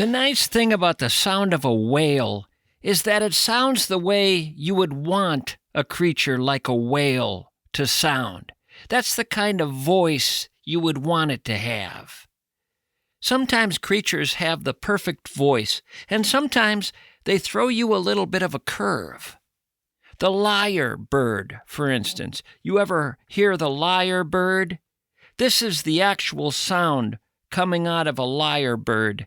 The nice thing about the sound of a whale is that it sounds the way you would want a creature like a whale to sound. That's the kind of voice you would want it to have. Sometimes creatures have the perfect voice, and sometimes they throw you a little bit of a curve. The lyre bird, for instance. You ever hear the lyre bird? This is the actual sound coming out of a lyre bird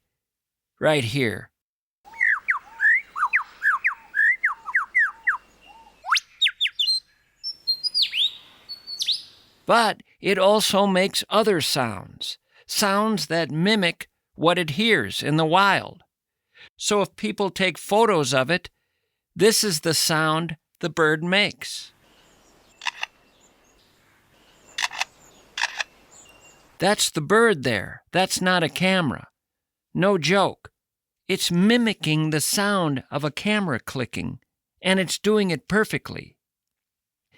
right here. But it also makes other sounds that mimic what it hears in the wild. So if people take photos of it, this is the sound the bird makes. That's the bird there. That's not a camera. No joke. It's mimicking the sound of a camera clicking, and it's doing it perfectly.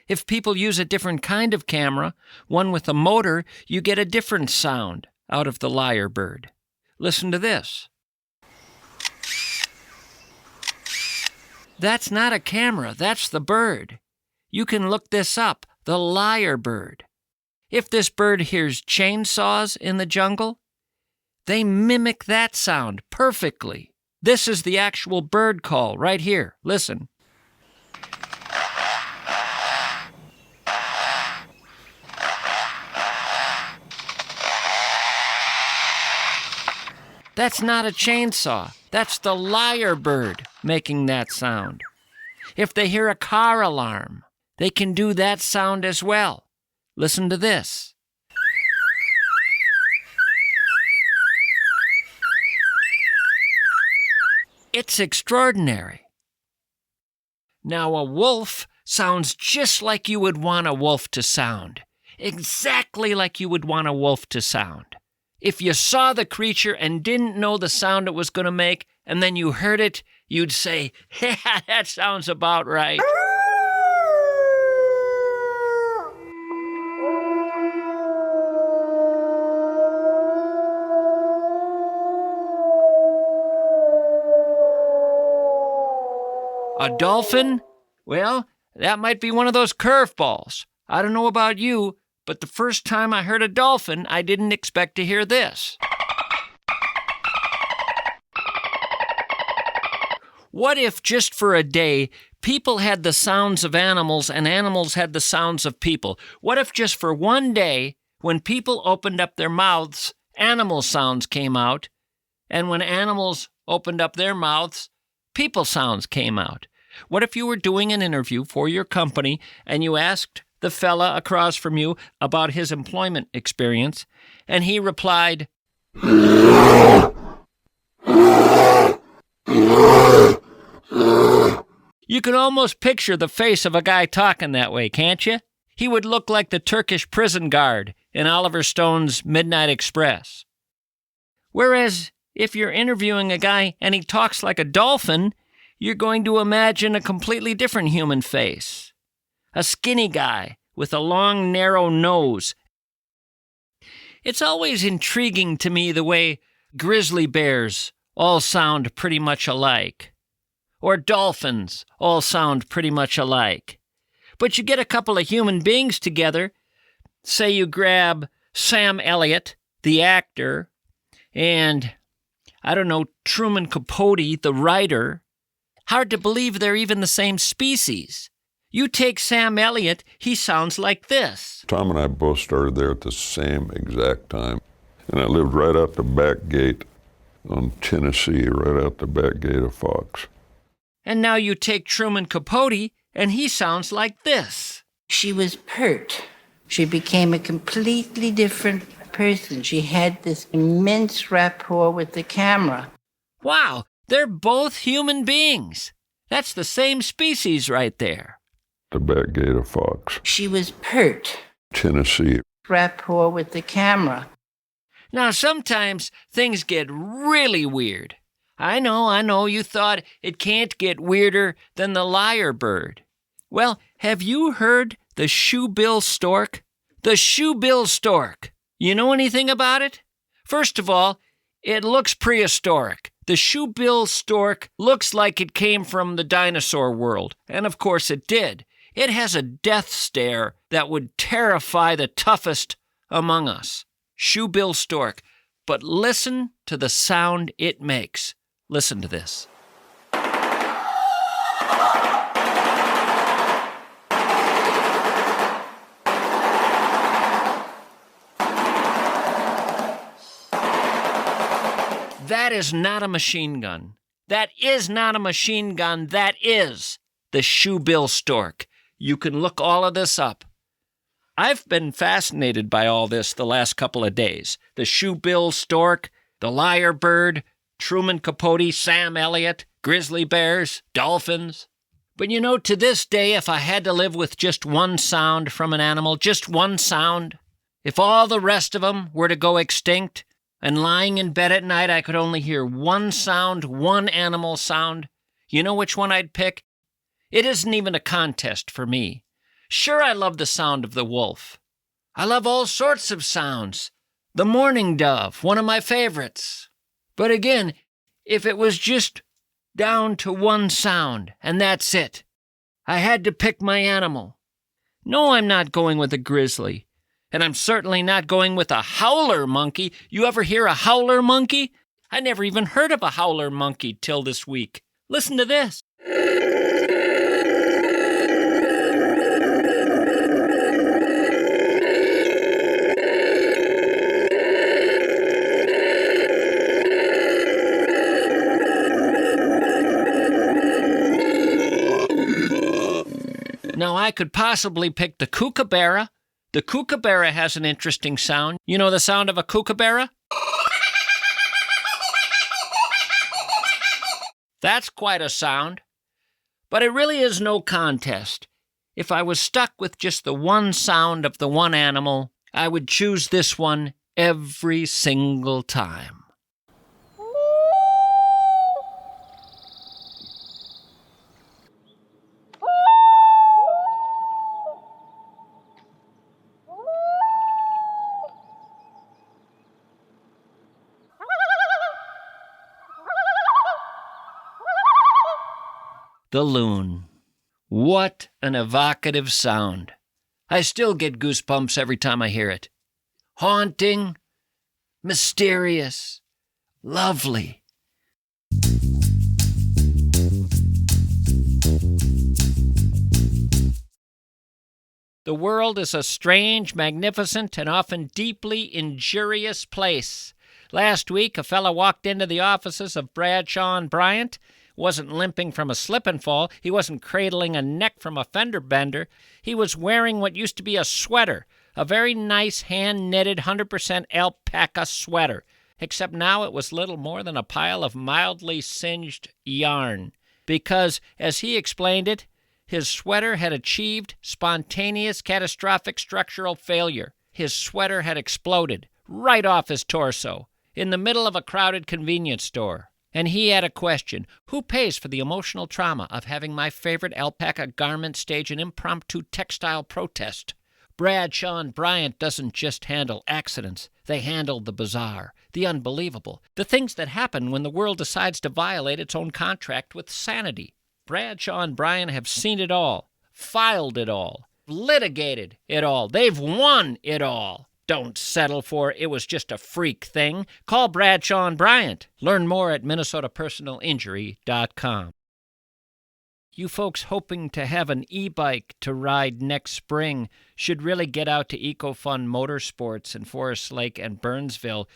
If people use a different kind of camera, one with a motor, you get a different sound out of the lyre bird. Listen to this. That's not a camera, that's the bird. You can look this up, the lyre bird. If this bird hears chainsaws in the jungle, they mimic that sound perfectly. This is the actual bird call right here. Listen. That's not a chainsaw. That's the lyre bird making that sound. If they hear a car alarm, they can do that sound as well. Listen to this. It's extraordinary. Now, a wolf sounds just like you would want a wolf to sound. Exactly like you would want a wolf to sound. If you saw the creature and didn't know the sound it was going to make, and then you heard it, you'd say, yeah, that sounds about right. A dolphin? Well, that might be one of those curveballs. I don't know about you, but the first time I heard a dolphin, I didn't expect to hear this. What if just for a day, people had the sounds of animals and animals had the sounds of people? What if just for one day, when people opened up their mouths, animal sounds came out, and when animals opened up their mouths, people sounds came out? What if you were doing an interview for your company and you asked the fella across from you about his employment experience, and he replied, You can almost picture the face of a guy talking that way, can't you? He would look like the Turkish prison guard in Oliver Stone's Midnight Express. Whereas, if you're interviewing a guy and he talks like a dolphin, you're going to imagine a completely different human face. A skinny guy with a long, narrow nose. It's always intriguing to me the way grizzly bears all sound pretty much alike. Or dolphins all sound pretty much alike. But you get a couple of human beings together, say you grab Sam Elliott, the actor, and, I don't know, Truman Capote, the writer. Hard to believe they're even the same species. You take Sam Elliott, he sounds like this. Tom and I both started there at the same exact time. And I lived right out the back gate on Tennessee, right out the back gate of Fox. And now you take Truman Capote, and he sounds like this. She was pert. She became a completely different person. She had this immense rapport with the camera. Wow, they're both human beings. That's the same species right there. The back gate of Fox. She was pert. Tennessee. Rapport with the camera. Now, sometimes things get really weird. I know, you thought it can't get weirder than the lyre bird. Well, have you heard the shoebill stork? The shoebill stork. You know anything about it? First of all, it looks prehistoric. The shoebill stork looks like it came from the dinosaur world, and of course it did. It has a death stare that would terrify the toughest among us. Shoebill stork. But listen to the sound it makes. Listen to this. That is not a machine gun. That is not a machine gun. That is the shoebill stork. You can look all of this up. I've been fascinated by all this the last couple of days. The shoebill stork, the lyrebird, Truman Capote, Sam Elliott, grizzly bears, dolphins. But to this day, if I had to live with just one sound from an animal, just one sound, if all the rest of them were to go extinct, and lying in bed at night I could only hear one sound, one animal sound, you know which one I'd pick? It isn't even a contest for me. Sure, I love the sound of the wolf. I love all sorts of sounds. The mourning dove, one of my favorites. But again, if it was just down to one sound, and that's it, I had to pick my animal. No, I'm not going with a grizzly. And I'm certainly not going with a howler monkey. You ever hear a howler monkey? I never even heard of a howler monkey till this week. Listen to this. Now, I could possibly pick the kookaburra. The kookaburra has an interesting sound. You know the sound of a kookaburra? That's quite a sound. But it really is no contest. If I was stuck with just the one sound of the one animal, I would choose this one every single time. The loon. What an evocative sound. I still get goosebumps every time I hear it. Haunting, mysterious, lovely. The world is a strange, magnificent, and often deeply injurious place. Last week, a fellow walked into the offices of Bradshaw and Bryant. Wasn't limping from a slip and fall. He wasn't cradling a neck from a fender bender. He was wearing what used to be a sweater, a very nice hand-knitted 100% alpaca sweater, except now it was little more than a pile of mildly singed yarn, because, as he explained it, his sweater had achieved spontaneous catastrophic structural failure. His sweater had exploded right off his torso in the middle of a crowded convenience store. And he had a question. Who pays for the emotional trauma of having my favorite alpaca garment stage an impromptu textile protest? Bradshaw and Bryant doesn't just handle accidents. They handle the bizarre, the unbelievable, the things that happen when the world decides to violate its own contract with sanity. Bradshaw and Bryant have seen it all, filed it all, litigated it all. They've won it all. Don't settle for it was just a freak thing. Call Bradshaw and Bryant. Learn more at minnesotapersonalinjury.com. You folks hoping to have an e-bike to ride next spring should really get out to EcoFun Motorsports in Forest Lake and Burnsville.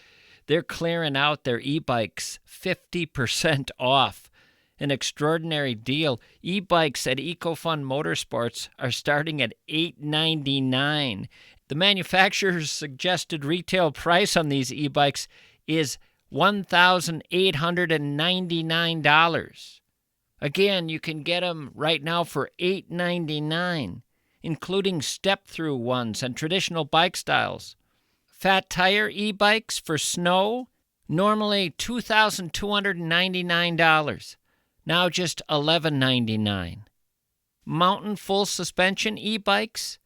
They're clearing out their e-bikes 50% off. An extraordinary deal. E-bikes at EcoFun Motorsports are starting at $899. The manufacturer's suggested retail price on these e-bikes is $1,899. Again, you can get them right now for $899, including step-through ones and traditional bike styles. Fat tire e-bikes for snow, normally $2,299, now just $1,199. Mountain full suspension e-bikes,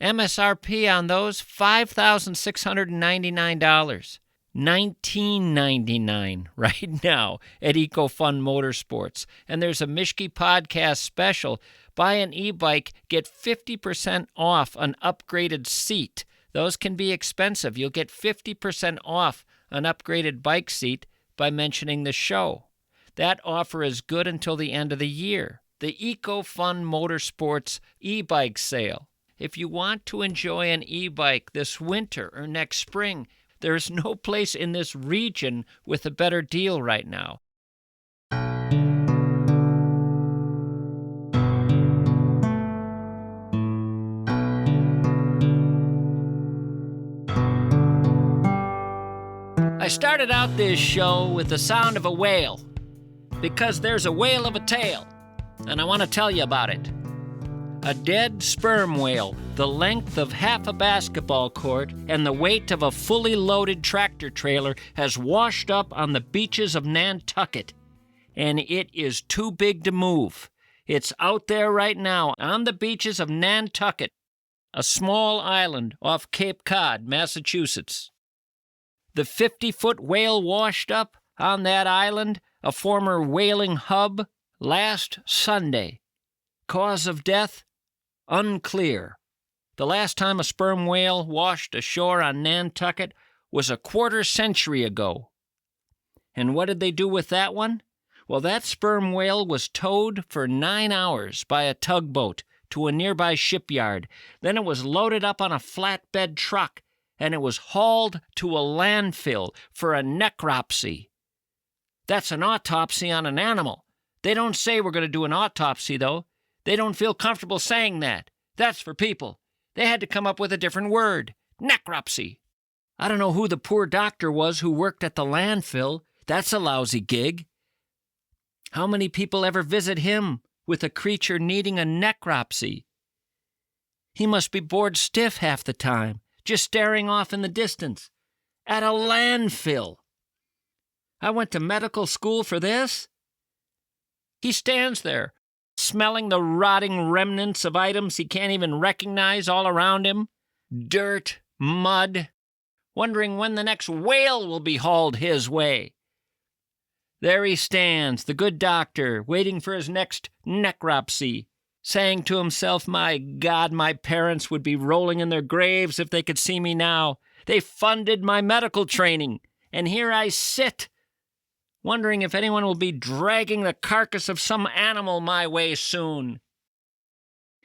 MSRP on those, $5,699. $19.99 right now at EcoFun Motorsports. And there's a Mischke podcast special. Buy an e-bike, get 50% off an upgraded seat. Those can be expensive. You'll get 50% off an upgraded bike seat by mentioning the show. That offer is good until the end of the year. The EcoFun Motorsports e-bike sale. If you want to enjoy an e-bike this winter or next spring, there's no place in this region with a better deal right now. I started out this show with the sound of a whale, because there's a whale of a tale, and I want to tell you about it. A dead sperm whale, the length of half a basketball court and the weight of a fully loaded tractor trailer, has washed up on the beaches of Nantucket, and it is too big to move. It's out there right now on the beaches of Nantucket, a small island off Cape Cod, Massachusetts. The 50-foot whale washed up on that island, a former whaling hub, last Sunday. Cause of death? Unclear. The last time a sperm whale washed ashore on Nantucket was a quarter century ago. And what did they do with that one? Well, that sperm whale was towed for 9 hours by a tugboat to a nearby shipyard. Then it was loaded up on a flatbed truck, and it was hauled to a landfill for a necropsy. That's an autopsy on an animal. They don't say we're going to do an autopsy, though. They don't feel comfortable saying that. That's for people. They had to come up with a different word. Necropsy. I don't know who the poor doctor was who worked at the landfill. That's a lousy gig. How many people ever visit him with a creature needing a necropsy? He must be bored stiff half the time, just staring off in the distance. At a landfill. I went to medical school for this. He stands there, smelling the rotting remnants of items he can't even recognize all around him. Dirt, mud, wondering when the next whale will be hauled his way. There he stands, the good doctor, waiting for his next necropsy, saying to himself, "My God, my parents would be rolling in their graves if they could see me now. They funded my medical training, and here I sit, wondering if anyone will be dragging the carcass of some animal my way soon."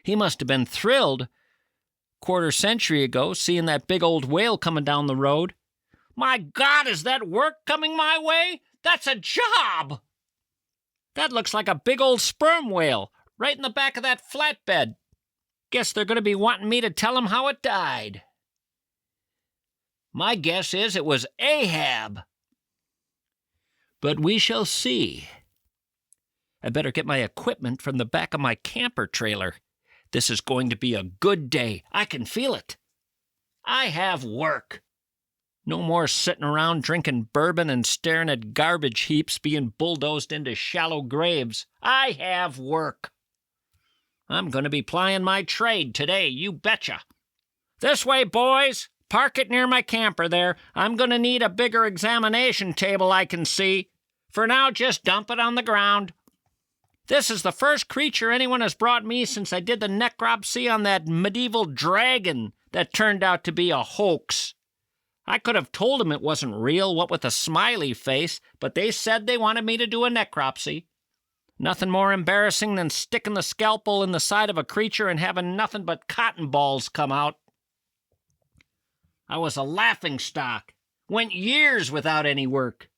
He must have been thrilled quarter century ago, seeing that big old whale coming down the road. My God, is that work coming my way? That's a job! That looks like a big old sperm whale, right in the back of that flatbed. Guess they're going to be wanting me to tell them how it died. My guess is it was Ahab. But we shall see. I better get my equipment from the back of my camper trailer. This is going to be a good day. I can feel it. I have work. No more sitting around drinking bourbon and staring at garbage heaps being bulldozed into shallow graves. I have work. I'm going to be plying my trade today, you betcha. This way, boys. Park it near my camper there. I'm going to need a bigger examination table I can see. For now, just dump it on the ground. This is the first creature anyone has brought me since I did the necropsy on that medieval dragon that turned out to be a hoax. I could have told them it wasn't real, what with a smiley face, but they said they wanted me to do a necropsy. Nothing more embarrassing than sticking the scalpel in the side of a creature and having nothing but cotton balls come out. I was a laughingstock. Went years without any work.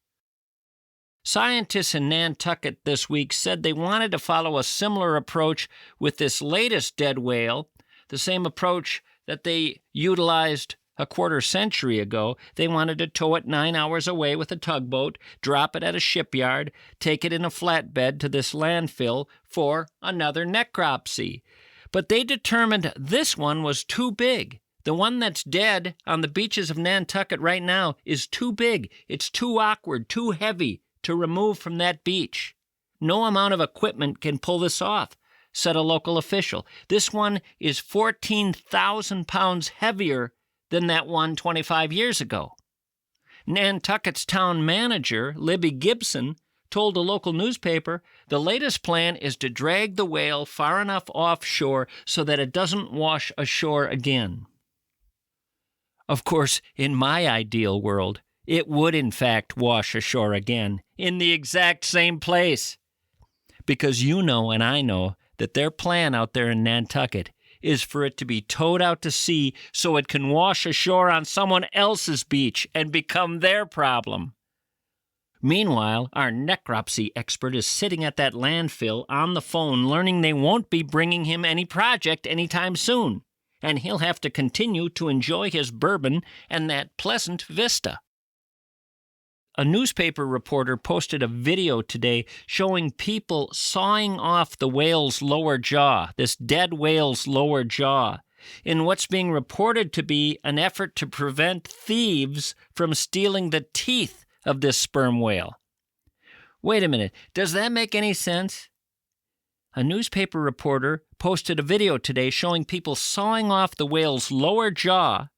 Scientists in Nantucket this week said they wanted to follow a similar approach with this latest dead whale, the same approach that they utilized a quarter century ago. They wanted to tow it 9 hours away with a tugboat, drop it at a shipyard, take it in a flatbed to this landfill for another necropsy. But they determined this one was too big. The one that's dead on the beaches of Nantucket right now is too big. It's too awkward, too heavy to remove from that beach. No amount of equipment can pull this off, said a local official. This one is 14,000 pounds heavier than that one 25 years ago. Nantucket's town manager, Libby Gibson, told a local newspaper the latest plan is to drag the whale far enough offshore so that it doesn't wash ashore again. Of course, in my ideal world, it would in fact wash ashore again, in the exact same place. Because you know and I know that their plan out there in Nantucket is for it to be towed out to sea so it can wash ashore on someone else's beach and become their problem. Meanwhile, our necropsy expert is sitting at that landfill on the phone learning they won't be bringing him any project anytime soon, and he'll have to continue to enjoy his bourbon and that pleasant vista. A newspaper reporter posted a video today showing people sawing off the whale's lower jaw, this dead whale's lower jaw, in what's being reported to be an effort to prevent thieves from stealing the teeth of this sperm whale. Wait a minute, does that make any sense? A newspaper reporter posted a video today showing people sawing off the whale's lower jaw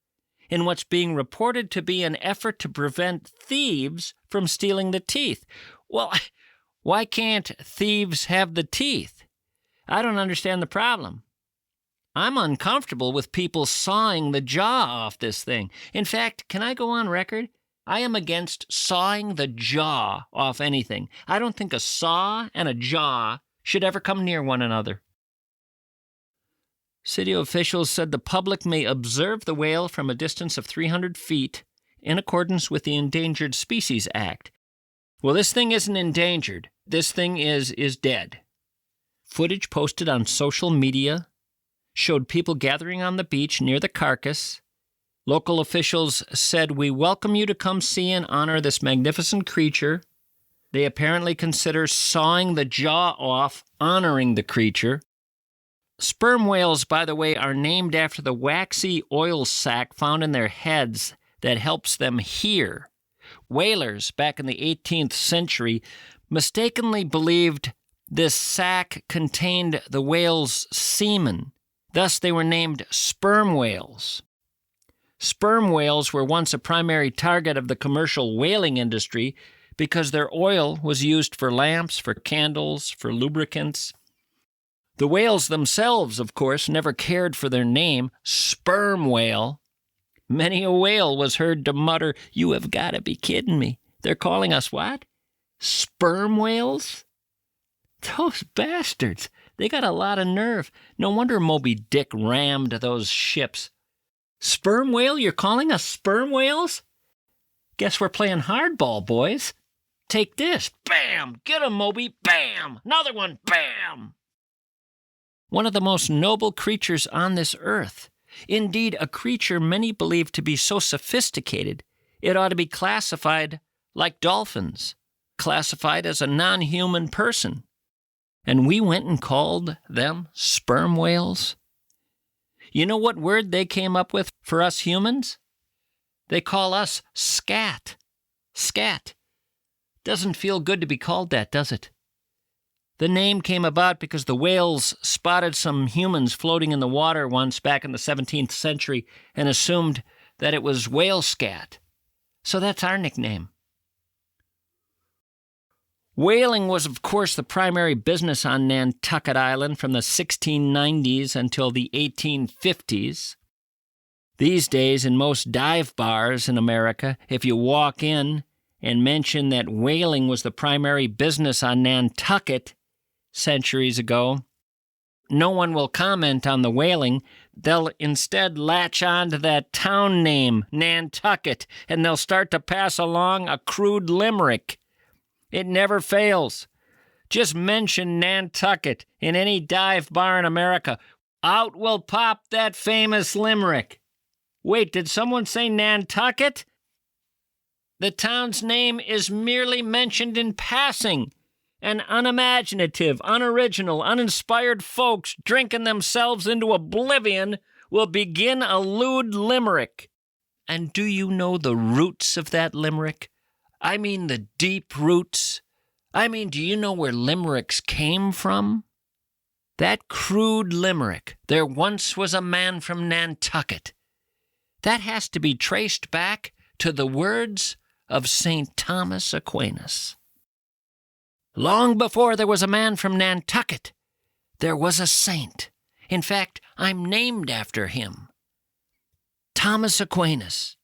in what's being reported to be an effort to prevent thieves from stealing the teeth. Well, why can't thieves have the teeth? I don't understand the problem. I'm uncomfortable with people sawing the jaw off this thing. In fact, can I go on record? I am against sawing the jaw off anything. I don't think a saw and a jaw should ever come near one another. City officials said the public may observe the whale from a distance of 300 feet in accordance with the Endangered Species Act. Well, this thing isn't endangered. This thing is dead. Footage posted on social media showed people gathering on the beach near the carcass. Local officials said, "We welcome you to come see and honor this magnificent creature." They apparently consider sawing the jaw off honoring the creature. Sperm whales, by the way, are named after the waxy oil sac found in their heads that helps them hear. Whalers, back in the 18th century, mistakenly believed this sac contained the whale's semen. Thus, they were named sperm whales. Sperm whales were once a primary target of the commercial whaling industry because their oil was used for lamps, for candles, for lubricants. The whales themselves, of course, never cared for their name, sperm whale. Many a whale was heard to mutter, "You have got to be kidding me. They're calling us what? Sperm whales? Those bastards. They got a lot of nerve. No wonder Moby Dick rammed those ships. Sperm whale? You're calling us sperm whales? Guess we're playing hardball, boys. Take this. Bam! Get 'em, Moby. Bam! Another one. Bam! One of the most noble creatures on this earth. Indeed, a creature many believe to be so sophisticated, it ought to be classified like dolphins, classified as a non-human person. And we went and called them sperm whales? You know what word they came up with for us humans? They call us scat. Scat. Doesn't feel good to be called that, does it? The name came about because the whales spotted some humans floating in the water once back in the 17th century and assumed that it was whale scat. So that's our nickname. Whaling was, of course, the primary business on Nantucket Island from the 1690s until the 1850s. These days, in most dive bars in America, if you walk in and mention that whaling was the primary business on Nantucket centuries ago, no one will comment on the whaling. They'll instead latch on to that town name, Nantucket, and they'll start to pass along a crude limerick. It never fails. Just mention Nantucket in any dive bar in America. Out will pop that famous limerick. Wait, did someone say Nantucket? The town's name is merely mentioned in passing, and unimaginative, unoriginal, uninspired folks drinking themselves into oblivion will begin a lewd limerick. And do you know the roots of that limerick? I mean the deep roots. I mean, do you know where limericks came from? That crude limerick, "There once was a man from Nantucket," that has to be traced back to the words of St. Thomas Aquinas. Long before there was a man from Nantucket, there was a saint. In fact, I'm named after him. Thomas Aquinas,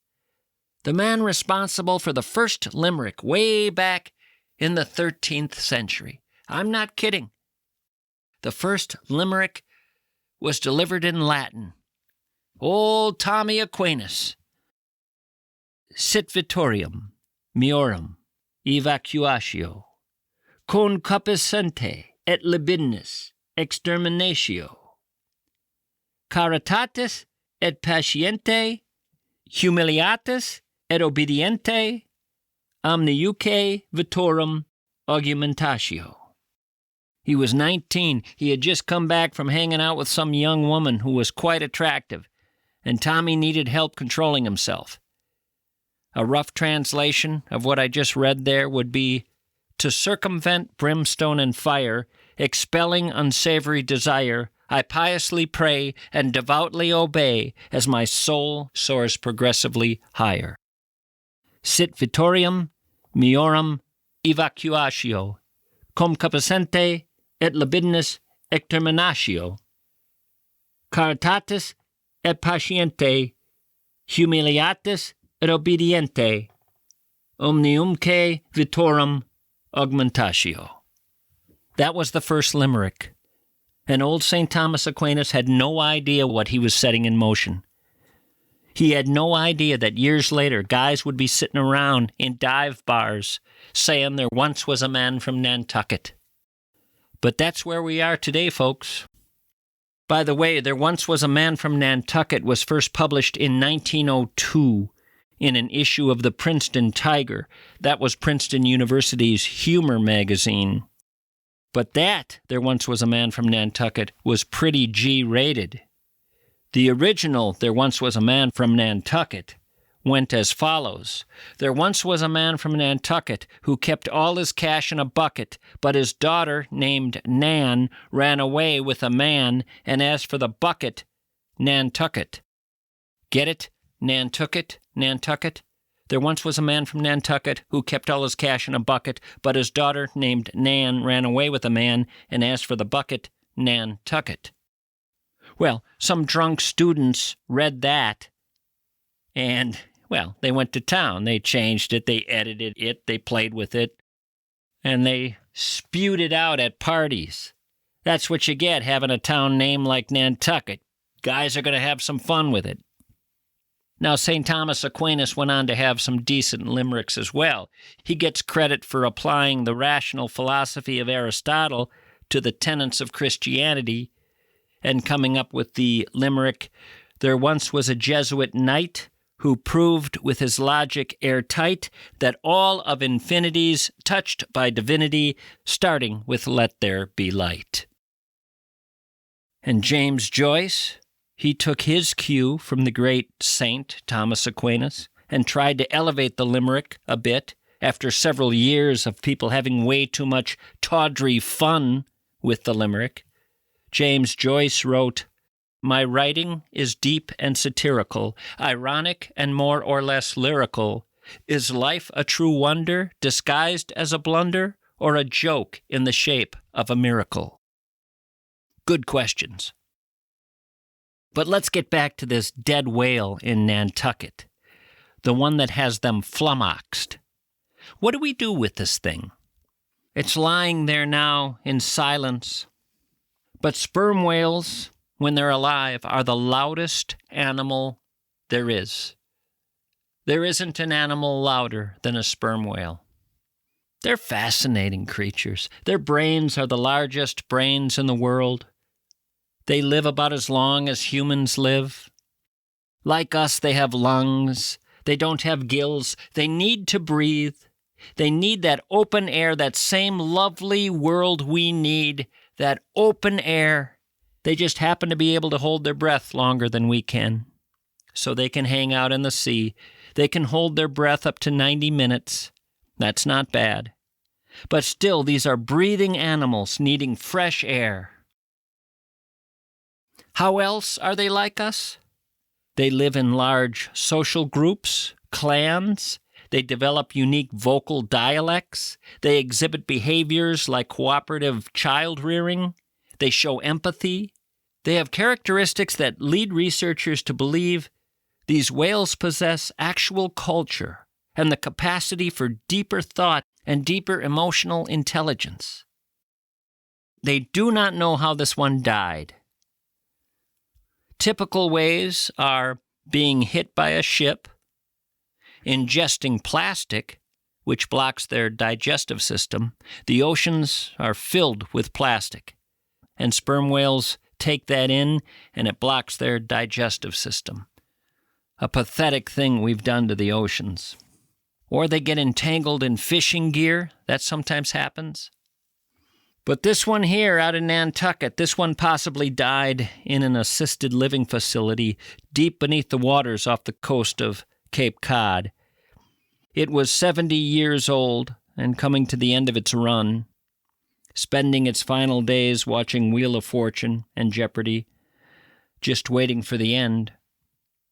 the man responsible for the first limerick way back in the 13th century. I'm not kidding. The first limerick was delivered in Latin. Old Tommy Aquinas. Sit vitorium, meorum, evacuatio, concupiscente et libidinus exterminatio, caritatis et patiente, humiliatis et obediente, omniuque vitorum augmentatio. He was 19. He had just come back from hanging out with some young woman who was quite attractive, and Tommy needed help controlling himself. A rough translation of what I just read there would be, to circumvent brimstone and fire, expelling unsavory desire, I piously pray and devoutly obey as my soul soars progressively higher. Sit vitorium, meorum, evacuatio, cum capacente et libidinus exterminatio, caritatis et patiente, humiliatis et obediente, omniumque vitorum augmentatio. That was the first limerick. And old St. Thomas Aquinas had no idea what he was setting in motion. He had no idea that years later, guys would be sitting around in dive bars saying there once was a man from Nantucket. But that's where we are today, folks. By the way, There Once Was a Man from Nantucket was first published in 1902 in an issue of the Princeton Tiger. That was Princeton University's humor magazine. But that There Once Was a Man from Nantucket was pretty G-rated. The original There Once Was a Man from Nantucket went as follows. There once was a man from Nantucket who kept all his cash in a bucket, but his daughter, named Nan, ran away with a man, and as for the bucket, Nantucket. Get it? Nantucket, Nantucket. There once was a man from Nantucket who kept all his cash in a bucket, but his daughter, named Nan, ran away with a man, and as for the bucket, Nantucket. Well, some drunk students read that, and, well, they went to town. They changed it, they edited it, they played with it, and they spewed it out at parties. That's what you get having a town name like Nantucket. Guys are going to have some fun with it. Now, St. Thomas Aquinas went on to have some decent limericks as well. He gets credit for applying the rational philosophy of Aristotle to the tenets of Christianity and coming up with the limerick, There once was a Jesuit knight who proved with his logic airtight that all of infinity's touched by divinity, starting with let there be light. And James Joyce, he took his cue from the great Saint Thomas Aquinas and tried to elevate the limerick a bit after several years of people having way too much tawdry fun with the limerick. James Joyce wrote, My writing is deep and satirical, ironic and more or less lyrical. Is life a true wonder, disguised as a blunder, or a joke in the shape of a miracle? Good questions. But let's get back to this dead whale in Nantucket, the one that has them flummoxed. What do we do with this thing? It's lying there now in silence. But sperm whales, when they're alive, are the loudest animal there is. There isn't an animal louder than a sperm whale. They're fascinating creatures. Their brains are the largest brains in the world. They live about as long as humans live. Like us, they have lungs. They don't have gills. They need to breathe. They need that open air, that same lovely world we need, that open air. They just happen to be able to hold their breath longer than we can. So they can hang out in the sea. They can hold their breath up to 90 minutes. That's not bad. But still, these are breathing animals needing fresh air. How else are they like us? They live in large social groups, clans. They develop unique vocal dialects. They exhibit behaviors like cooperative child rearing. They show empathy. They have characteristics that lead researchers to believe these whales possess actual culture and the capacity for deeper thought and deeper emotional intelligence. They do not know how this one died. Typical ways are being hit by a ship, ingesting plastic, which blocks their digestive system. The oceans are filled with plastic, and sperm whales take that in, and it blocks their digestive system. A pathetic thing we've done to the oceans. Or they get entangled in fishing gear. That sometimes happens. But this one here out in Nantucket, this one possibly died in an assisted living facility deep beneath the waters off the coast of Cape Cod. It was 70 years old and coming to the end of its run, spending its final days watching Wheel of Fortune and Jeopardy, just waiting for the end,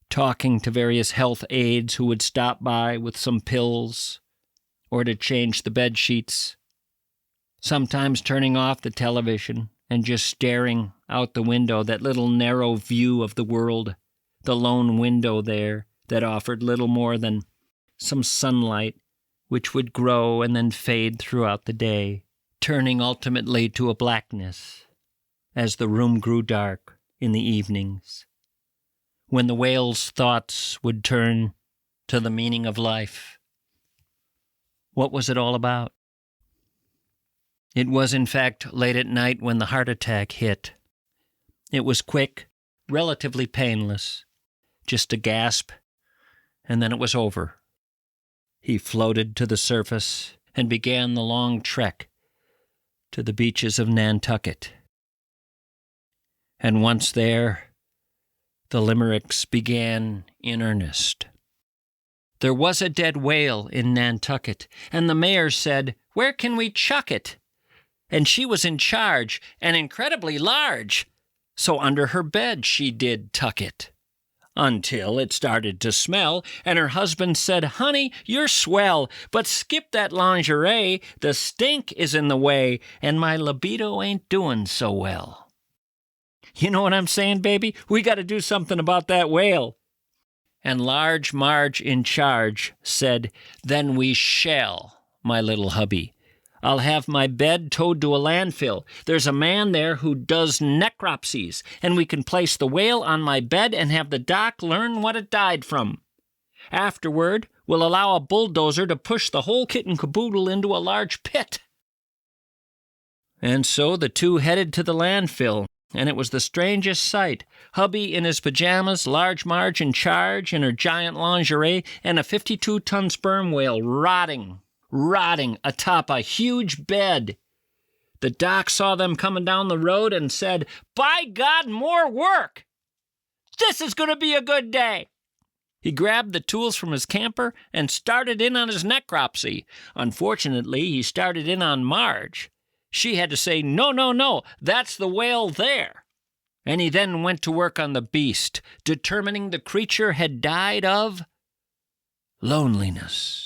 talking to various health aides who would stop by with some pills or to change the bed sheets, sometimes turning off the television and just staring out the window, that little narrow view of the world, the lone window there that offered little more than some sunlight, which would grow and then fade throughout the day, turning ultimately to a blackness as the room grew dark in the evenings, when the whale's thoughts would turn to the meaning of life. What was it all about? It was, in fact, late at night when the heart attack hit. It was quick, relatively painless, just a gasp, and then it was over. He floated to the surface and began the long trek to the beaches of Nantucket. And once there, the limericks began in earnest. There was a dead whale in Nantucket, and the mayor said, "Where can we chuck it?" And she was in charge, and incredibly large, so under her bed she did tuck it. Until it started to smell, and her husband said, "Honey, you're swell, but skip that lingerie, the stink is in the way, and my libido ain't doing so well." You know what I'm saying, baby? We got to do something about that whale. And Large Marge in charge said, "Then we shall, my little hubby. I'll have my bed towed to a landfill. There's a man there who does necropsies, and we can place the whale on my bed and have the doc learn what it died from. Afterward, we'll allow a bulldozer to push the whole kit and caboodle into a large pit." And so the two headed to the landfill, and it was the strangest sight. Hubby in his pajamas, Large Marge in charge in her giant lingerie, and a 52-ton sperm whale rotting atop a huge bed. The doc saw them coming down the road and said, "By God, more work! This is going to be a good day." He grabbed the tools from his camper and started in on his necropsy. Unfortunately, he started in on Marge. She had to say, "No, no, no, that's the whale there." And he then went to work on the beast, determining the creature had died of loneliness.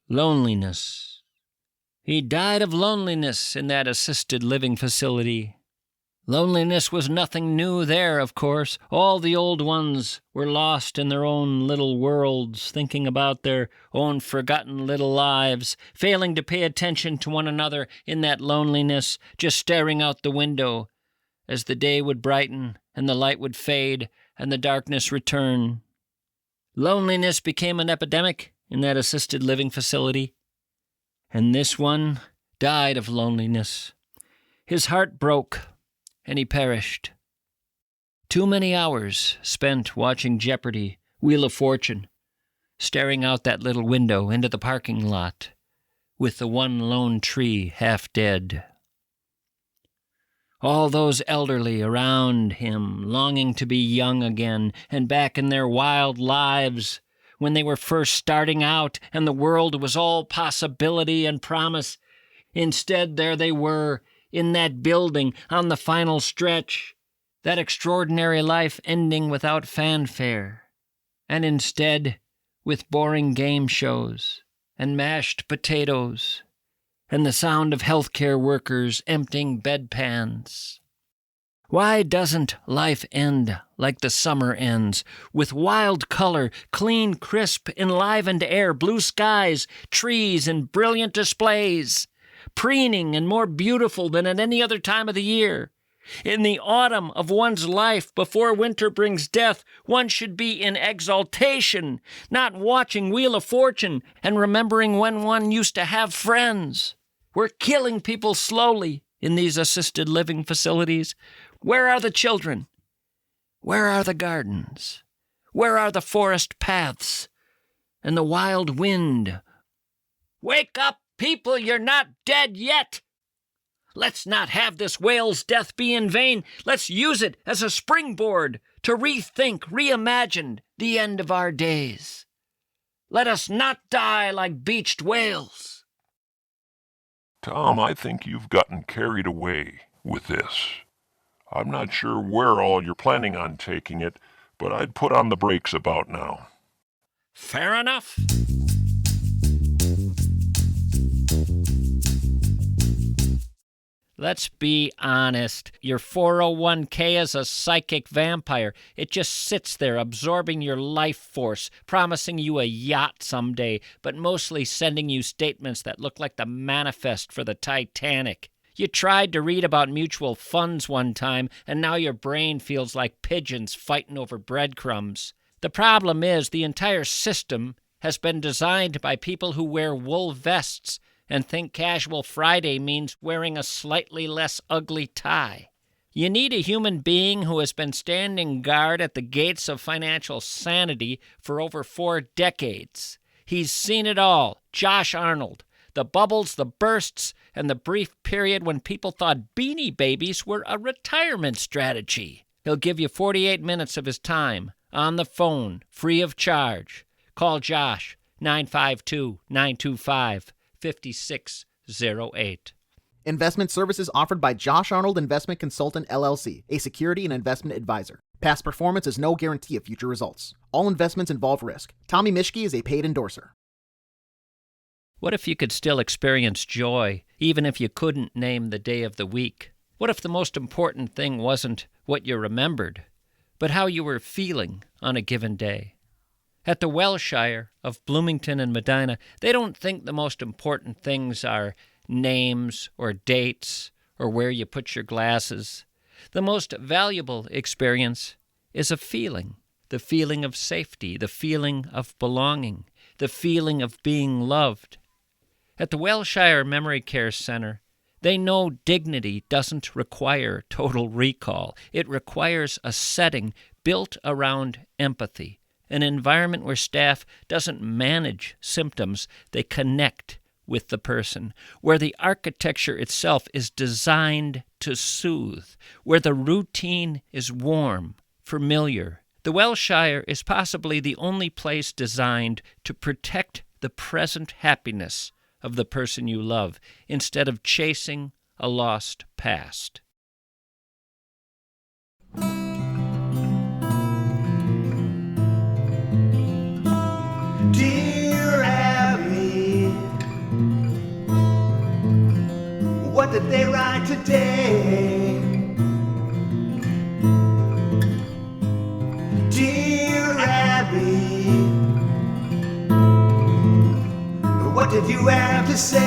Loneliness. He died of loneliness in that assisted living facility. Loneliness was nothing new there, of course. All the old ones were lost in their own little worlds, thinking about their own forgotten little lives, failing to pay attention to one another in that loneliness, just staring out the window as the day would brighten and the light would fade and the darkness return. Loneliness became an epidemic in that assisted living facility, and this one died of loneliness. His heart broke, and he perished. Too many hours spent watching Jeopardy, Wheel of Fortune, staring out that little window into the parking lot, with the one lone tree half dead. All those elderly around him, longing to be young again and back in their wild lives, when they were first starting out and the world was all possibility and promise. Instead, there they were, in that building, on the final stretch, that extraordinary life ending without fanfare. And instead, with boring game shows and mashed potatoes and the sound of healthcare workers emptying bedpans. Why doesn't life end like the summer ends, with wild color, clean, crisp, enlivened air, blue skies, trees, and brilliant displays, preening and more beautiful than at any other time of the year? In the autumn of one's life, before winter brings death, one should be in exaltation, not watching Wheel of Fortune and remembering when one used to have friends. We're killing people slowly in these assisted living facilities. Where are the children? Where are the gardens? Where are the forest paths and the wild wind? Wake up, people, you're not dead yet. Let's not have this whale's death be in vain. Let's use it as a springboard to rethink, reimagine the end of our days. Let us not die like beached whales. Tom, I think you've gotten carried away with this. I'm not sure where all you're planning on taking it, but I'd put on the brakes about now. Fair enough. Let's be honest. Your 401k is a psychic vampire. It just sits there absorbing your life force, promising you a yacht someday, but mostly sending you statements that look like the manifest for the Titanic. You tried to read about mutual funds one time, and now your brain feels like pigeons fighting over breadcrumbs. The problem is the entire system has been designed by people who wear wool vests and think Casual Friday means wearing a slightly less ugly tie. You need a human being who has been standing guard at the gates of financial sanity for over 4 decades. He's seen it all. Josh Arnold. The bubbles, the bursts, and the brief period when people thought Beanie Babies were a retirement strategy. He'll give you 48 minutes of his time, on the phone, free of charge. Call Josh, 952-925-5608. Investment services offered by Josh Arnold Investment Consultant, LLC, a security and investment advisor. Past performance is no guarantee of future results. All investments involve risk. Tommy Mischke is a paid endorser. What if you could still experience joy, even if you couldn't name the day of the week? What if the most important thing wasn't what you remembered, but how you were feeling on a given day? At the Welshire of Bloomington and Medina, they don't think the most important things are names or dates or where you put your glasses. The most valuable experience is a feeling, the feeling of safety, the feeling of belonging, the feeling of being loved. At the Welshire Memory Care Center, they know dignity doesn't require total recall. It requires a setting built around empathy, an environment where staff doesn't manage symptoms, they connect with the person, where the architecture itself is designed to soothe, where the routine is warm, familiar. The Welshire is possibly the only place designed to protect the present happiness of the person you love, instead of chasing a lost past. Dear Abby, what did they write today? Dear Abby, what did you have to say?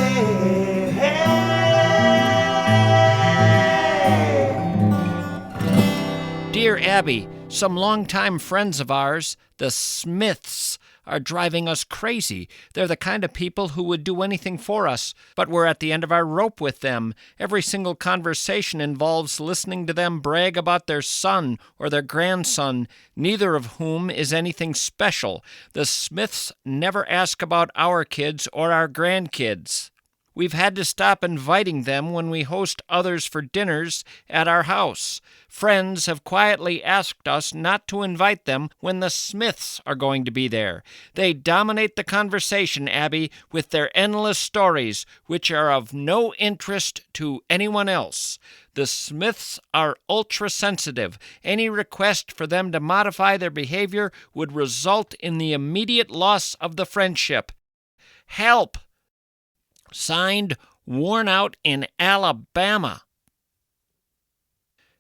Dear Abby, some longtime friends of ours, the Smiths, are driving us crazy. They're the kind of people who would do anything for us, but we're at the end of our rope with them. Every single conversation involves listening to them brag about their son or their grandson, neither of whom is anything special. The Smiths never ask about our kids or our grandkids. We've had to stop inviting them when we host others for dinners at our house. Friends have quietly asked us not to invite them when the Smiths are going to be there. They dominate the conversation, Abby, with their endless stories, which are of no interest to anyone else. The Smiths are ultra-sensitive. Any request for them to modify their behavior would result in the immediate loss of the friendship. Help! Signed, Worn Out in Alabama.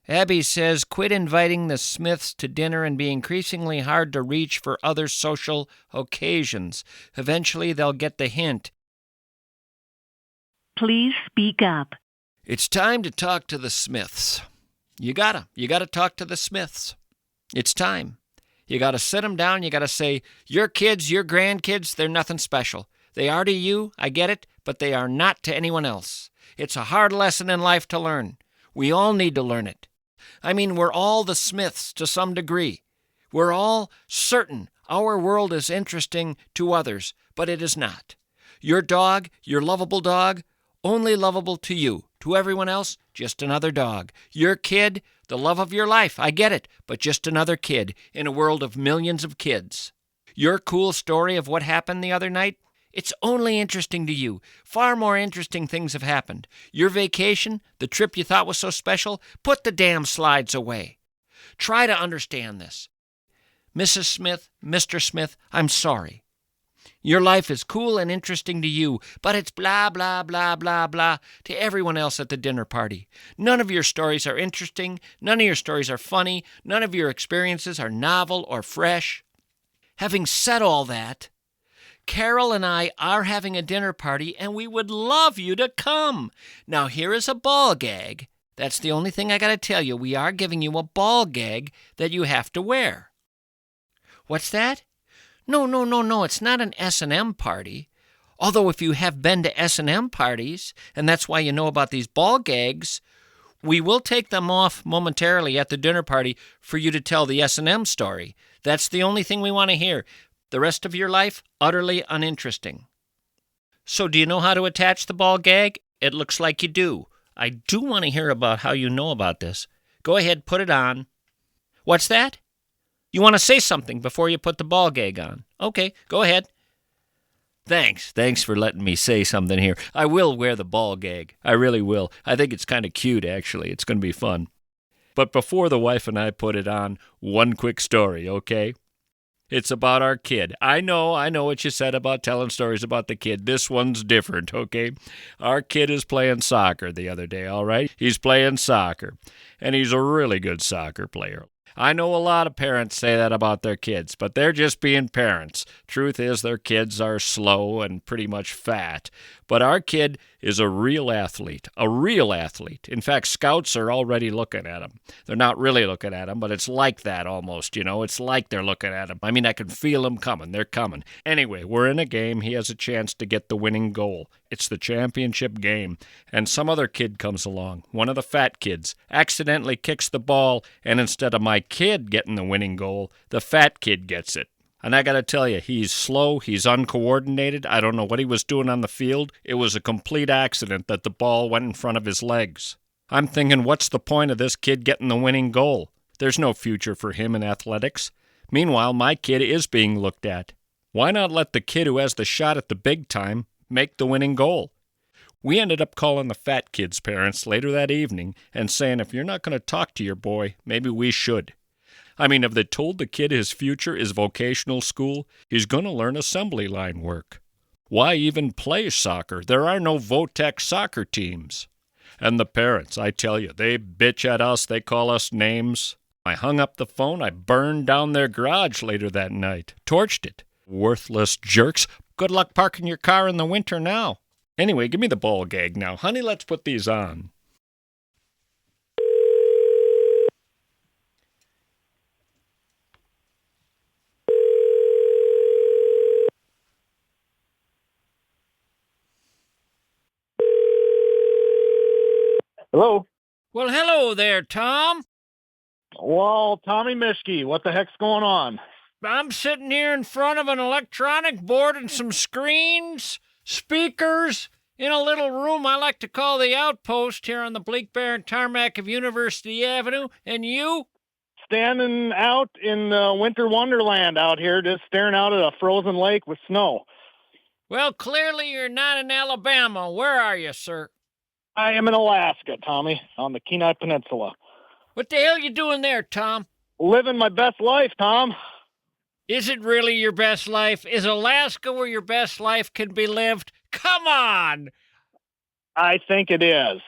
Abby says, quit inviting the Smiths to dinner and be increasingly hard to reach for other social occasions. Eventually, they'll get the hint. Please speak up. It's time to talk to the Smiths. You gotta talk to the Smiths. It's time. You gotta sit them down. You gotta say, your kids, your grandkids, they're nothing special. They are to you, I get it, but they are not to anyone else. It's a hard lesson in life to learn. We all need to learn it. I mean, we're all the Smiths to some degree. We're all certain our world is interesting to others, but it is not. Your dog, your lovable dog, only lovable to you. To everyone else, just another dog. Your kid, the love of your life, I get it, but just another kid in a world of millions of kids. Your cool story of what happened the other night, it's only interesting to you. Far more interesting things have happened. Your vacation, the trip you thought was so special, put the damn slides away. Try to understand this. Mrs. Smith, Mr. Smith, I'm sorry. Your life is cool and interesting to you, but it's blah, blah, blah, blah, blah to everyone else at the dinner party. None of your stories are interesting. None of your stories are funny. None of your experiences are novel or fresh. Having said all that, Carol and I are having a dinner party, and we would love you to come. Now, here is a ball gag. That's the only thing I got to tell you. We are giving you a ball gag that you have to wear. What's that? No. It's not an S&M party. Although if you have been to S&M parties, and that's why you know about these ball gags, we will take them off momentarily at the dinner party for you to tell the S&M story. That's the only thing we want to hear. The rest of your life, utterly uninteresting. So do you know how to attach the ball gag? It looks like you do. I do want to hear about how you know about this. Go ahead, put it on. What's that? You want to say something before you put the ball gag on. Okay, go ahead. Thanks for letting me say something here. I will wear the ball gag. I really will. I think it's kind of cute, actually. It's going to be fun. But before the wife and I put it on, one quick story, okay? It's about our kid. I know what you said about telling stories about the kid. This one's different, okay? Our kid is playing soccer the other day, all right? He's playing soccer, and he's a really good soccer player. I know a lot of parents say that about their kids, but they're just being parents. Truth is, their kids are slow and pretty much fat. But our kid is a real athlete, In fact, scouts are already looking at him. They're not really looking at him, but it's like that almost, you know. It's like they're looking at him. I mean, I can feel them coming. They're coming. Anyway, we're in a game. He has a chance to get the winning goal. It's the championship game. And some other kid comes along, one of the fat kids, accidentally kicks the ball, and instead of my kid getting the winning goal, the fat kid gets it. And I got to tell you, he's slow, he's uncoordinated. I don't know what he was doing on the field. It was a complete accident that the ball went in front of his legs. I'm thinking, what's the point of this kid getting the winning goal? There's no future for him in athletics. Meanwhile, my kid is being looked at. Why not let the kid who has the shot at the big time make the winning goal? We ended up calling the fat kid's parents later that evening and saying, if you're not going to talk to your boy, maybe we should. I mean, if they told the kid his future is vocational school, he's going to learn assembly line work. Why even play soccer? There are no Votech soccer teams. And the parents, I tell you, they bitch at us, they call us names. I hung up the phone, I burned down their garage later that night, torched it. Worthless jerks. Good luck parking your car in the winter now. Anyway, give me the ball gag now. Honey, let's put these on. Hello. Well, hello there, Tom. Well, Tommy Mischke, what the heck's going on? I'm sitting here in front of an electronic board and some screens, speakers, In a little room I like to call the Outpost here on the bleak barren tarmac of University Avenue. And you? Standing out in winter wonderland out here, just staring out at a frozen lake with snow. Well, clearly you're not in Alabama. Where are you, sir? I am in Alaska, Tommy, on the Kenai Peninsula. What the hell you doing there, Tom? Living my best life, Tom. Is it really your best life? Is Alaska where your best life can be lived? Come on! I think it is.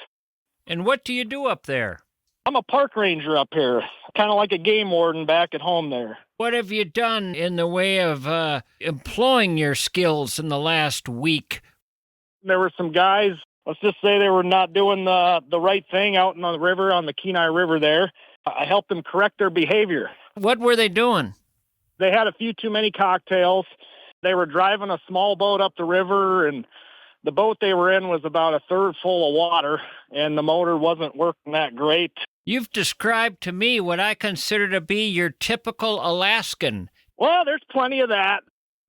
And what do you do up there? I'm a park ranger up here, kind of like a game warden back at home there. What have you done in the way of employing your skills in the last week? There were some guys, let's just say they were not doing the right thing out on the river, on the Kenai River there. I helped them correct their behavior. What were they doing? They had a few too many cocktails. They were driving a small boat up the river, and the boat they were in was about a third full of water, and the motor wasn't working that great. You've described to me what I consider to be your typical Alaskan. Well, there's plenty of that.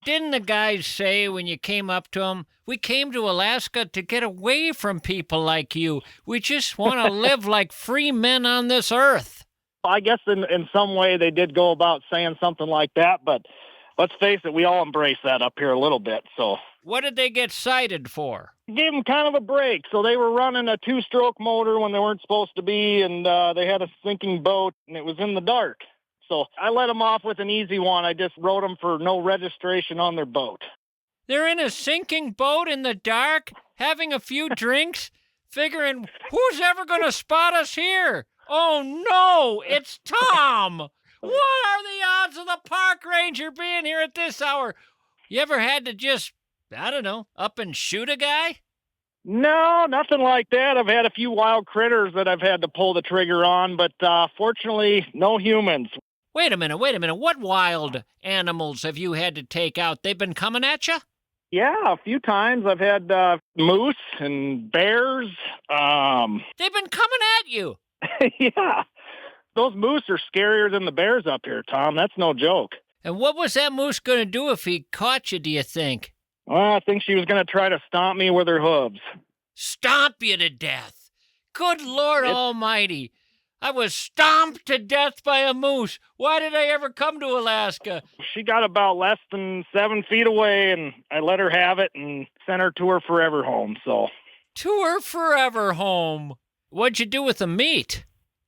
Didn't the guys say when you came up to them, we came to Alaska to get away from people like you. We just want to live like free men on this earth. I guess in some way they did go about saying something like that, but let's face it, we all embrace that up here a little bit, so. What did they get cited for? Gave them kind of a break. So they were running a two-stroke motor when they weren't supposed to be, and they had a sinking boat, and it was in the dark. So I let them off with an easy one. I just wrote them for no registration on their boat. They're in a sinking boat in the dark, having a few drinks, figuring, who's ever going to spot us here? Oh, no, it's Tom. What are the odds of the park ranger being here at this hour? You ever had to just, I don't know, up and shoot a guy? No, nothing like that. I've had a few wild critters that I've had to pull the trigger on, but fortunately, no humans. Wait a minute. What wild animals have you had to take out? They've been coming at you? Yeah, a few times. I've had moose and bears. They've been coming at you. Yeah. Those moose are scarier than the bears up here, Tom. That's no joke. And what was that moose going to do if he caught you, do you think? Well, I think she was going to try to stomp me with her hooves. Stomp you to death. Good Lord Almighty. I was stomped to death by a moose. Why did I ever come to Alaska? She got about less than 7 feet away, and I let her have it and sent her to her forever home, so. To her forever home. What'd you do with the meat?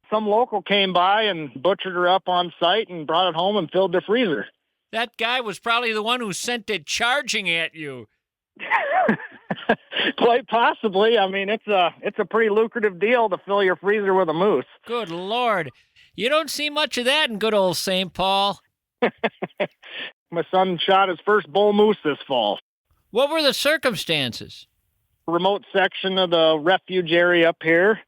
Some local came by and butchered her up on site and brought it home and filled the freezer. That guy was probably the one who sent it charging at you. Quite possibly. I mean, it's a pretty lucrative deal to fill your freezer with a moose. Good Lord. You don't see much of that in good old St. Paul. My son shot his first bull moose this fall. What were the circumstances? Remote section of the refuge area up here.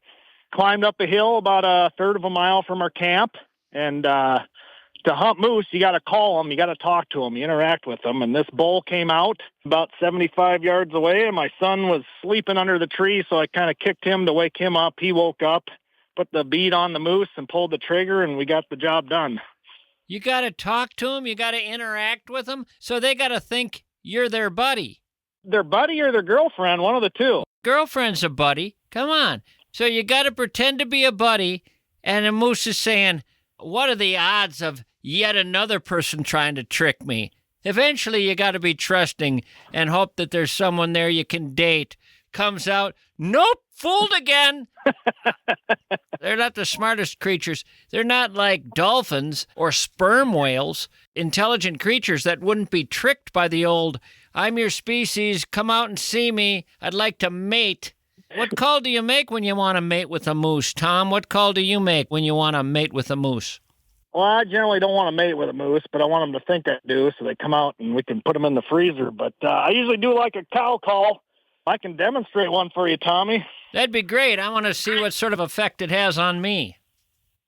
Climbed up a hill about a third of a mile from our camp, and to hunt moose, you got to call them, you got to talk to them, you interact with them, and this bull came out about 75 yards away, and my son was sleeping under the tree, so I kind of kicked him to wake him up. He woke up, put the bead on the moose, and pulled the trigger, and we got the job done. You got to talk to them, you got to interact with them, so they got to think you're their buddy. Their buddy or their girlfriend, one of the two. Girlfriend's a buddy. Come on. So you got to pretend to be a buddy, and the moose is saying, what are the odds of yet another person trying to trick me? Eventually, you got to be trusting and hope that there's someone there you can date. Comes out, nope, fooled again. They're not the smartest creatures. They're not like dolphins or sperm whales, intelligent creatures that wouldn't be tricked by the old, I'm your species, come out and see me, I'd like to mate. What call do you make when you want to mate with a moose, Tom? What call do you make when you want to mate with a moose? Well, I generally don't want to mate with a moose, but I want them to think I do, so they come out and we can put them in the freezer. But I usually do like a cow call. I can demonstrate one for you, Tommy. That'd be great. I want to see what sort of effect it has on me.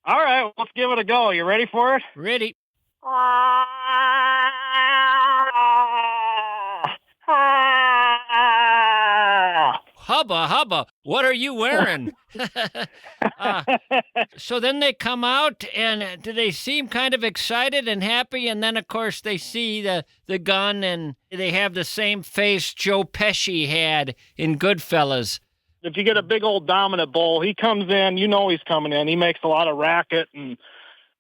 All right, well, let's give it a go. You ready for it? Ready. hubba, hubba, what are you wearing? So then they come out, and do they seem kind of excited and happy? And then, of course, they see the gun, and they have the same face Joe Pesci had in Goodfellas. If you get a big old dominant bull, he comes in, you know he's coming in. He makes a lot of racket and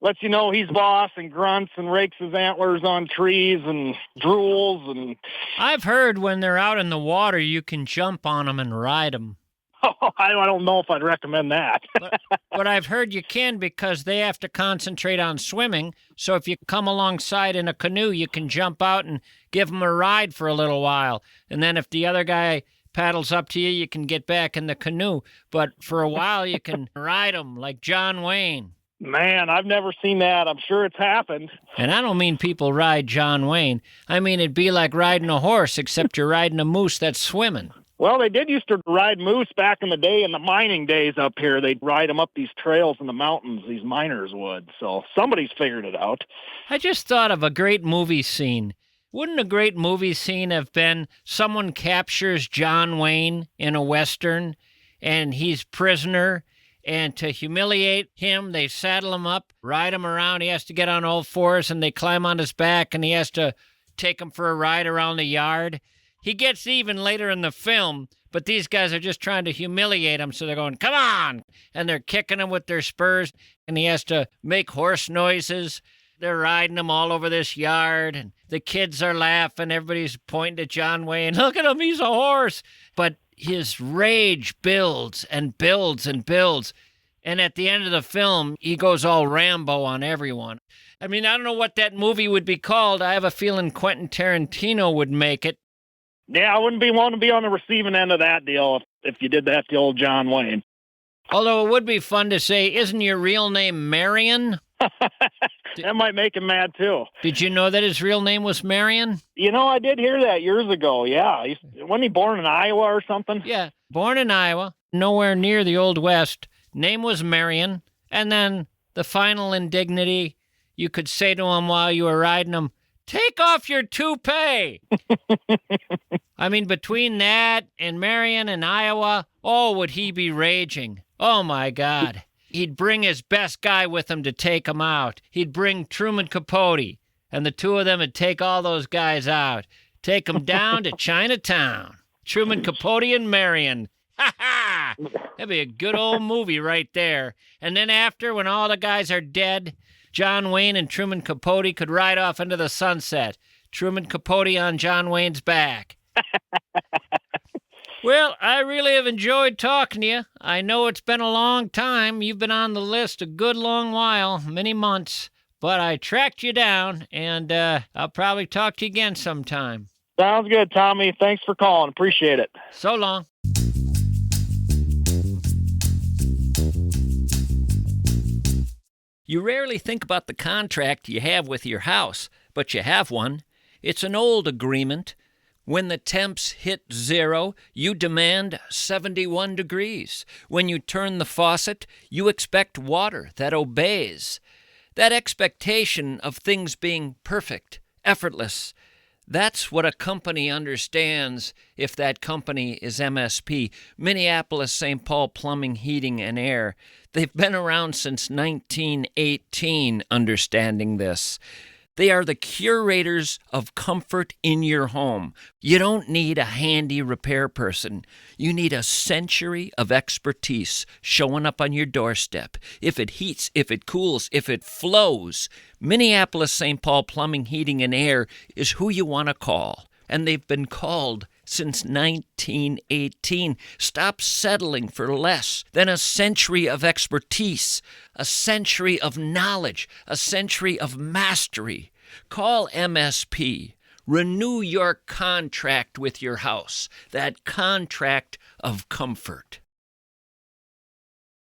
lets you know he's boss and grunts and rakes his antlers on trees and drools. And I've heard when they're out in the water, you can jump on them and ride them. I don't know if I'd recommend that. But I've heard you can because they have to concentrate on swimming. So if you come alongside in a canoe, you can jump out and give them a ride for a little while. And then if the other guy paddles up to you, you can get back in the canoe. But for a while, you can ride them like John Wayne. Man, I've never seen that. I'm sure it's happened. And I don't mean people ride John Wayne. I mean it'd be like riding a horse, except you're riding a moose that's swimming. Well, they did used to ride moose back in the day, in the mining days up here. They'd ride them up these trails in the mountains, these miners would. So somebody's figured it out. I just thought of a great movie scene. Wouldn't a great movie scene have been someone captures John Wayne in a Western, and he's prisoner, and to humiliate him, they saddle him up, ride him around. He has to get on all fours, and they climb on his back, and he has to take him for a ride around the yard. He gets even later in the film, but these guys are just trying to humiliate him, so they're going, come on! And they're kicking him with their spurs, and he has to make horse noises. They're riding him all over this yard, and the kids are laughing. Everybody's pointing to John Wayne. Look at him, he's a horse. But his rage builds and builds and builds. And at the end of the film, he goes all Rambo on everyone. I mean, I don't know what that movie would be called. I have a feeling Quentin Tarantino would make it. Yeah, I wouldn't be wanting to be on the receiving end of that deal if you did that to old John Wayne. Although it would be fun to say, isn't your real name Marion? That might make him mad, too. Did you know that his real name was Marion? You know, I did hear that years ago, yeah. Wasn't he born in Iowa or something? Yeah, born in Iowa, nowhere near the Old West. Name was Marion. And then the final indignity, you could say to him while you were riding him, take off your toupee. I mean, between that and Marion and Iowa, oh, would he be raging. Oh, my God. He'd bring his best guy with him to take him out. He'd bring Truman Capote, and the two of them would take all those guys out, take them down to Chinatown. Truman Capote and Marion. Ha ha! That'd be a good old movie right there. And then after, when all the guys are dead, John Wayne and Truman Capote could ride off into the sunset. Truman Capote on John Wayne's back. Well, I really have enjoyed talking to you. I know it's been a long time. You've been on the list a good long while, many months. But I tracked you down, and I'll probably talk to you again sometime. Sounds good, Tommy. Thanks for calling. Appreciate it. So long. You rarely think about the contract you have with your house, but you have one. It's an old agreement. When the temps hit 0, you demand 71 degrees. When you turn the faucet, you expect water that obeys. That expectation of things being perfect, effortless, that's what a company understands if that company is MSP, Minneapolis St. Paul Plumbing, Heating, and Air. They've been around since 1918 understanding this. They are the curators of comfort in your home. You don't need a handy repair person. You need a century of expertise showing up on your doorstep. If it heats, if it cools, if it flows, Minneapolis St. Paul Plumbing, Heating, and Air is who you want to call. And they've been called since 1918. Stop settling for less than a century of expertise, a century of knowledge, a century of mastery. Call MSP. Renew your contract with your house, that contract of comfort.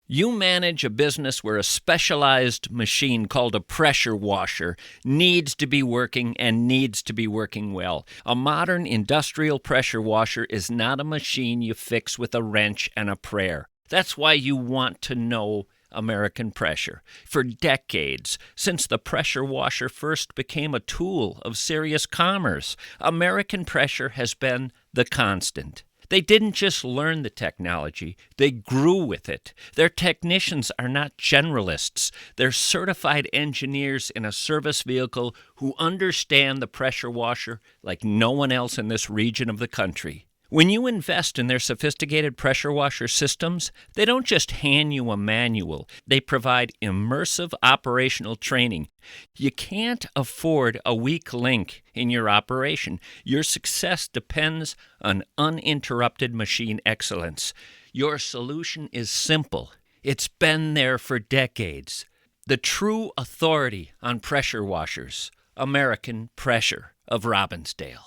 You manage a business where a specialized machine called a pressure washer needs to be working and needs to be working well. A modern industrial pressure washer is not a machine you fix with a wrench and a prayer. That's why you want to know American Pressure. For decades, since the pressure washer first became a tool of serious commerce, American Pressure has been the constant. They didn't just learn the technology, they grew with it. Their technicians are not generalists. They're certified engineers in a service vehicle who understand the pressure washer like no one else in this region of the country. When you invest in their sophisticated pressure washer systems, they don't just hand you a manual. They provide immersive operational training. You can't afford a weak link in your operation. Your success depends on uninterrupted machine excellence. Your solution is simple. It's been there for decades. The true authority on pressure washers, American Pressure of Robbinsdale.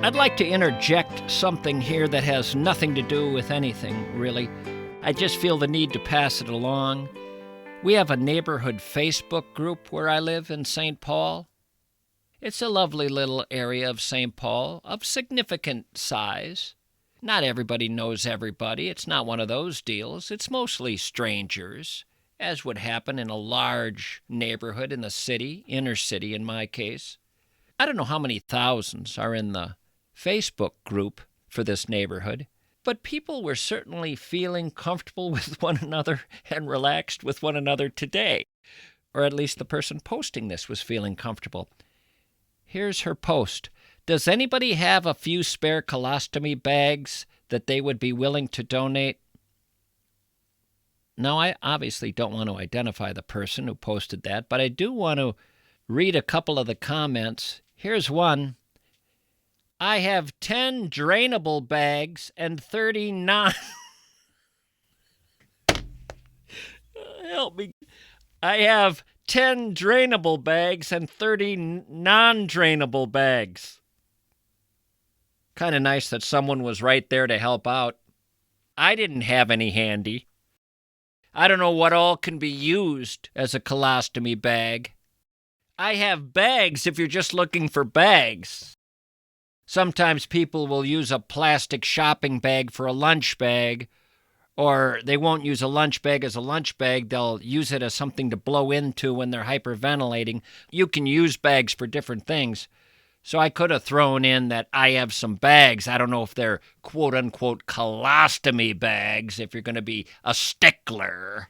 I'd like to interject something here that has nothing to do with anything, really. I just feel the need to pass it along. We have a neighborhood Facebook group where I live in St. Paul. It's a lovely little area of St. Paul, of significant size. Not everybody knows everybody. It's not one of those deals. It's mostly strangers, as would happen in a large neighborhood in the city, inner city in my case. I don't know how many thousands are in the Facebook group for this neighborhood, but people were certainly feeling comfortable with one another and relaxed with one another today. Or at least the person posting this was feeling comfortable. Here's her post. Does anybody have a few spare colostomy bags that they would be willing to donate? Now, I obviously don't want to identify the person who posted that, but I do want to read a couple of the comments. Here's one. I have 10 drainable bags and 30 Help me. I have 10 drainable bags and 30 non-drainable bags. Kind of nice that someone was right there to help out. I didn't have any handy. I don't know what all can be used as a colostomy bag. I have bags if you're just looking for bags. Sometimes people will use a plastic shopping bag for a lunch bag, or they won't use a lunch bag as a lunch bag. They'll use it as something to blow into when they're hyperventilating. You can use bags for different things. So I could have thrown in that I have some bags. I don't know if they're quote-unquote colostomy bags, if you're going to be a stickler.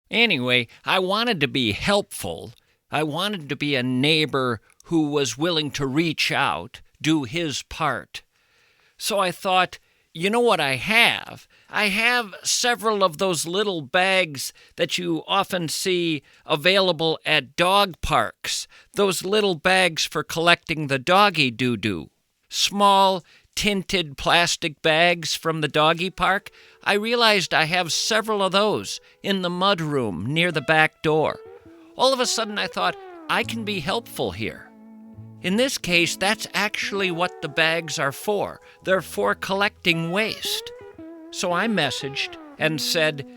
Anyway, I wanted to be helpful. I wanted to be a neighbor who was willing to reach out, do his part. So I thought, you know what I have? I have several of those little bags that you often see available at dog parks. Those little bags for collecting the doggy doo-doo. Small, tinted plastic bags from the doggy park. I realized I have several of those in the mudroom near the back door. All of a sudden I thought, I can be helpful here. In this case, that's actually what the bags are for. They're for collecting waste. So I messaged and said,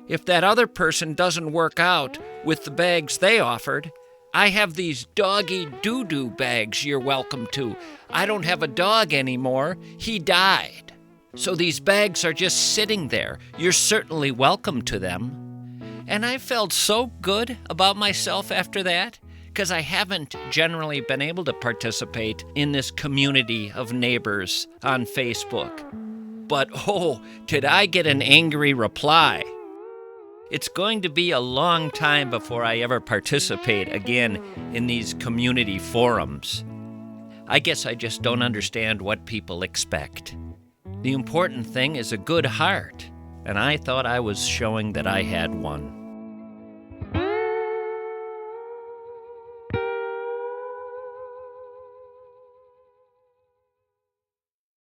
if that other person doesn't work out with the bags they offered, I have these doggy doo-doo bags you're welcome to. I don't have a dog anymore. He died. So these bags are just sitting there. You're certainly welcome to them. And I felt so good about myself after that, because I haven't generally been able to participate in this community of neighbors on Facebook. But, oh, did I get an angry reply. It's going to be a long time before I ever participate again in these community forums. I guess I just don't understand what people expect. The important thing is a good heart, and I thought I was showing that I had one.